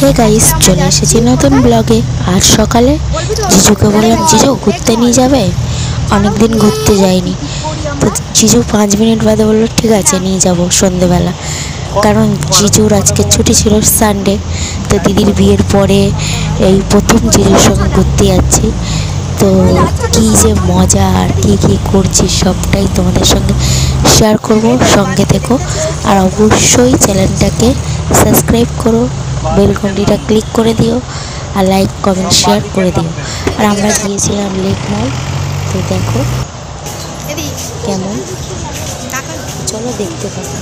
Hey guys, চলে এসেছি নতুন ব্লগে। আজ সকালে জিজুকে বললাম, জিজু ঘুরতে নিয়ে যাবে, অনেকদিন ঘুরতে যাইনি। তো জিজু 5 মিনিট বাদে বললো ঠিক আছে নিয়ে যাব সন্ধেবেলা, কারণ জিজুর আজকে ছুটি ছিল সানডে। তো দিদির বিয়ের পরে এই প্রথম জিজুর সঙ্গে ঘুরতে যাচ্ছি। তো কী যে মজা আর কী কী করছি সবটাই তোমাদের সঙ্গে শেয়ার করব, সঙ্গে থেকো। আর অবশ্যই চ্যানেলটাকে সাবস্ক্রাইব করো, বেল ঘন্টিটা ক্লিক করে দিও, আর লাইক কমেন্ট শেয়ার করে দিও। আর আমরা গিয়েছিলাম লেক মল, তো দেখো কেমন, চলো দেখতে পাবো।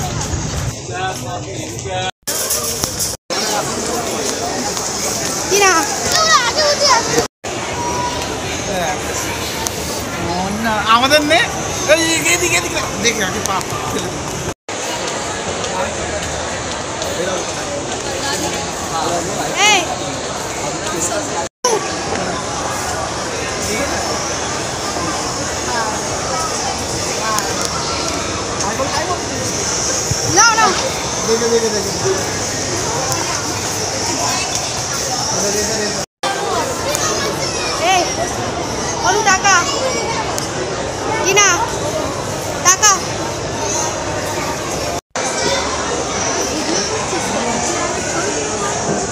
আমাদের নে এদিকে এদিকে দেখে আগে পা ফেলে দেখে দেখে দেখে টাকা কিনা টাকা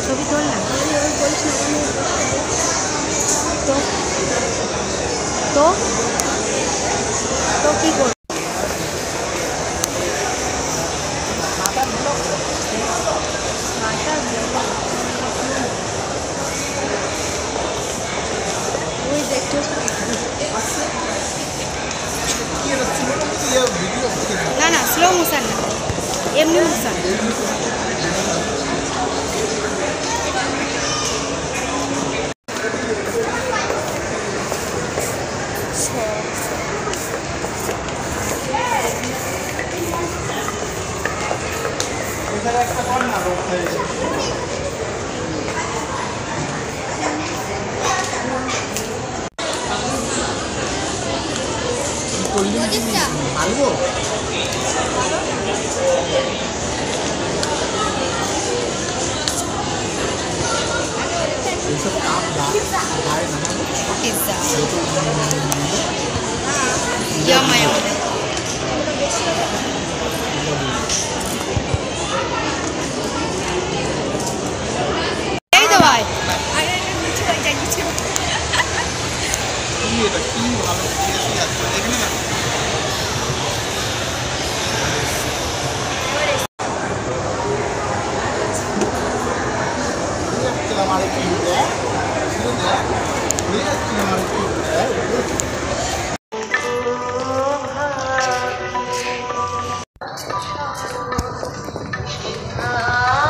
ছবি তোল না তো তো তো কি করব? ওই দেখছো না না স্লো মোশন না, এমনি মোশন।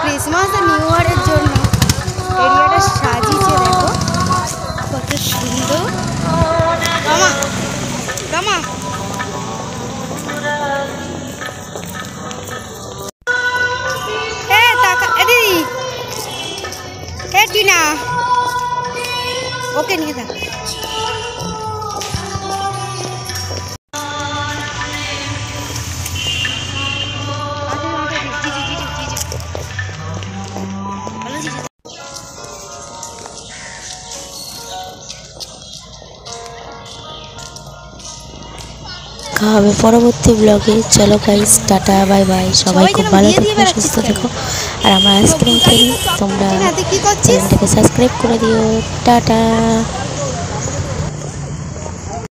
ক্রিসমাস আর নিউ ইয়ারের জন্য এরিয়াটা সাজিয়েছে, দেখো কত সুন্দর। রামা রামা টাকা দিদি টিনা ওকে নিয়ে থাক। খাওয়াবে পরবর্তী ব্লগে। চলো গাইস, টাটা বাই বাই, সবাই খুব ভালো থেকো, সুস্থ থেকো। আর আমরা আইসক্রিম খেলি, তোমরা চ্যানেলটাকে সাবস্ক্রাইব করে দিও। টাটা।